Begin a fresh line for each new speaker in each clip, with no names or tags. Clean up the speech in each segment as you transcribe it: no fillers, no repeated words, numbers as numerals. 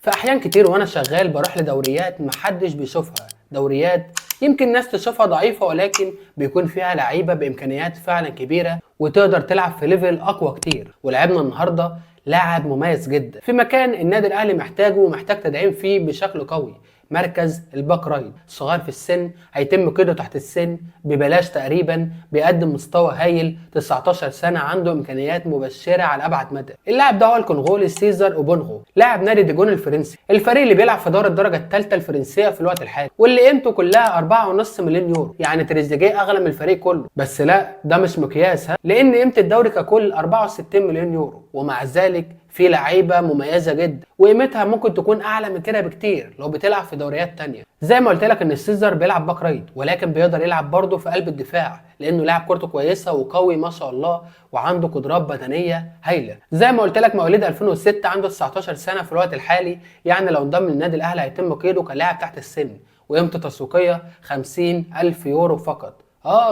في احيان كتير وانا شغال بروح لدوريات محدش بيشوفها، دوريات يمكن ناس تشوفها ضعيفة ولكن بيكون فيها لعيبة بامكانيات فعلا كبيرة وتقدر تلعب في ليفل اقوى كتير. ولعبنا النهارده لاعب مميز جدا في مكان النادي الاهلي محتاجه ومحتاج تدعيم فيه بشكل قوي، مركز الباك رايت. صغير في السن، هيتم قيده تحت السن ببلاش تقريبا، بيقدم مستوى هايل، 19 سنه، عنده امكانيات مبشره على ابعد مدى. اللاعب ده هو الكونغولي سيزار اوبونغو، لاعب نادي ديجون الفرنسي، الفريق اللي بيلعب في دوري الدرجه الثالثه الفرنسيه في الوقت الحالي، واللي قيمته كلها 4.5 مليون يورو. يعني تريزيجيه اغلى من الفريق كله، بس لا ده مش مقياس، لان قيمه الدوري ككل 64 مليون يورو، ومع ذلك في لعيبه مميزه جدا وقيمتها ممكن تكون اعلى من كده بكتير لو بتلعب في دوريات تانية. زي ما قلت لك ان السيزر بيلعب باك رايت، ولكن بيقدر يلعب برضه في قلب الدفاع لانه لاعب كورته كويسه وقوي ما شاء الله، وعنده قدرات بدنيه هايله. زي ما قلت لك مواليد 2006، عنده 19 سنه في الوقت الحالي، يعني لو انضم للنادي الاهلي هيتم قيده كلاعب تحت السن، وقيمته التسويقيه 50,000 يورو فقط.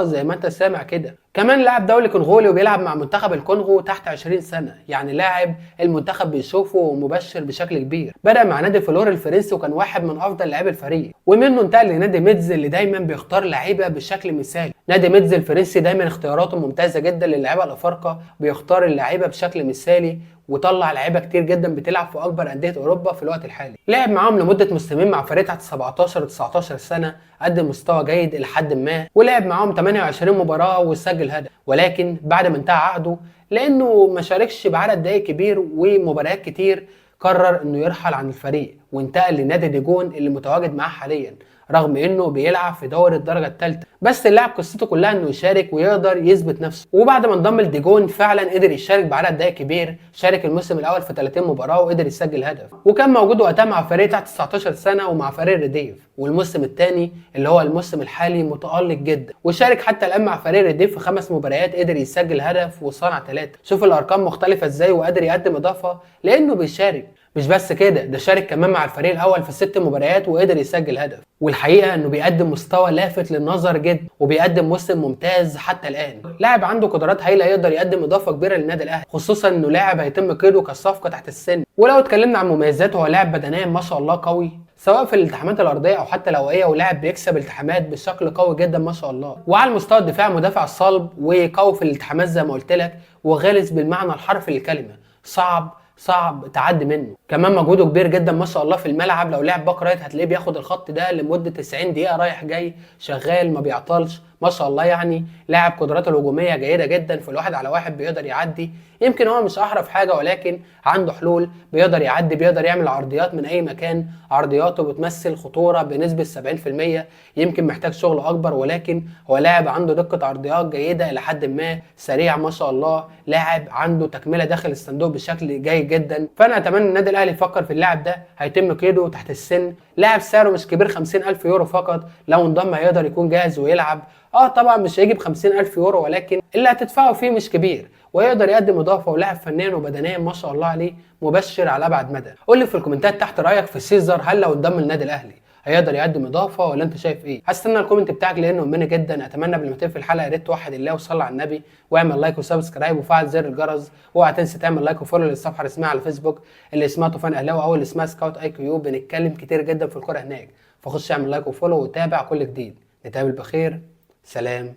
زي ما انت سامع كده. كمان لاعب دولي كونغولي وبيلعب مع منتخب الكونغو تحت 20 سنه، يعني لاعب المنتخب بيشوفه ومبشر بشكل كبير. بدأ مع نادي فلور الفرنسي وكان واحد من افضل لاعبي الفريق، ومنه انتقل لنادي ميدز اللي دايما بيختار لعيبه بشكل مثالي. نادي ميدز الفرنسي دايما اختياراته ممتازه جدا للاعيبه الافارقه، بيختار اللعيبه بشكل مثالي وطلع لعيبه كتير جدا بتلعب في اكبر انديه اوروبا في الوقت الحالي. لعب معاهم لمده موسمين مع فريق تحت 17 و 19 سنه، قدم مستوى جيد الى حد ما، ولعب معاهم 28 مباراه وسجل هدف. ولكن بعد ما انتهى عقده لانه ما شاركش بعدد دقائق كبير ومباريات كتير، قرر انه يرحل عن الفريق وانتقل لنادي ديجون اللي متواجد معاه حاليا، رغم انه بيلعب في دوري الدرجه الثالثه. بس اللاعب قصته كلها انه يشارك ويقدر يثبت نفسه، وبعد ما انضم لديجون فعلا قدر يشارك بعدد دقائق كبير، شارك الموسم الاول في 30 مباراه وقدر يسجل هدف، وكان موجود وقتها مع فريق تحت 19 سنه ومع فريق ريديف. والموسم الثاني اللي هو الموسم الحالي متالق جدا، وشارك حتى الان مع فريق ريديف في 5 مباريات، قدر يسجل هدف وصنع 3. شوف الارقام مختلفه ازاي، وقادر يقدم اضافه لانه بيشارك. مش بس كده، ده شارك كمان مع الفريق الاول في 6 مباريات وقدر يسجل هدف. والحقيقه انه بيقدم مستوى لافت للنظر جدا، وبيقدم موسم ممتاز حتى الان. لاعب عنده قدرات هايله، يقدر يقدم اضافه كبيره للنادي الاهلي، خصوصا انه لاعب هيتم قيده كصفقه تحت السن. ولو اتكلمنا عن مميزاته، هو لاعب بدنيا ما شاء الله قوي، سواء في الالتحامات الارضيه او حتى الهوائيه، ولاعب بيكسب التحامات بشكل قوي جدا ما شاء الله. وعلى المستوى الدفاع مدافع الصلب وقوي في الالتحامات زي ما قلت لك، وغلس بالمعنى الحرفي للكلمه، صعب تعدي منه. كمان مجهوده كبير جدا ما شاء الله في الملعب، لو لعب باك رايت هتلاقيه بياخد الخط ده لمده 90 دقيقه رايح جاي، شغال ما بيعطلش ما شاء الله. يعني لاعب قدراته الهجوميه جيده جدا، في الواحد على واحد بيقدر يعدي، يمكن هو مش احرف حاجه ولكن عنده حلول، بيقدر يعدي، بيقدر يعمل عرضيات من اي مكان، عرضياته بتمثل خطوره بنسبه 70%، يمكن محتاج شغل اكبر، ولكن هو لاعب عنده دقه عرضيات جيده الى حد ما، سريع ما شاء الله، لاعب عنده تكمله داخل الصندوق بشكل جيد جدا. فانا اتمنى النادي الاهلي يفكر في اللاعب ده، هيتم قيده تحت السن، لاعب سعره مش كبير، 50,000 يورو فقط، لو انضم هيقدر يكون جاهز ويلعب. طبعا مش هيجيب 50,000 يورو، ولكن اللي هتدفعه فيه مش كبير، ويقدر يقدم اضافه، ولاعب فنيا وبدنيا ما شاء الله عليه، مبشر على ابعد مدى. قول لي في الكومنتات تحت رايك في سيزر، هل لو انضم للنادي الاهلي هيقدر يقدم اضافه ولا انت شايف ايه؟ هستنى الكومنت بتاعك لانه مهمني جدا. اتمنى قبل ما تقفل الحلقه يا ريت توحد الله وصلي على النبي، واعمل لايك وسبسكرايب وفعل زر الجرس، واوعى تنسى تعمل لايك وفولو للصفحه الرسميه على فيسبوك اللي اسمها طوفان اهلاوي، او اللي اسمها سكاوت اي كيو، بنتكلم كتير جدا في الكوره هناك، فخش اعمل لايك وفولو وتابع كل جديد. نتقابل بخير، سلام.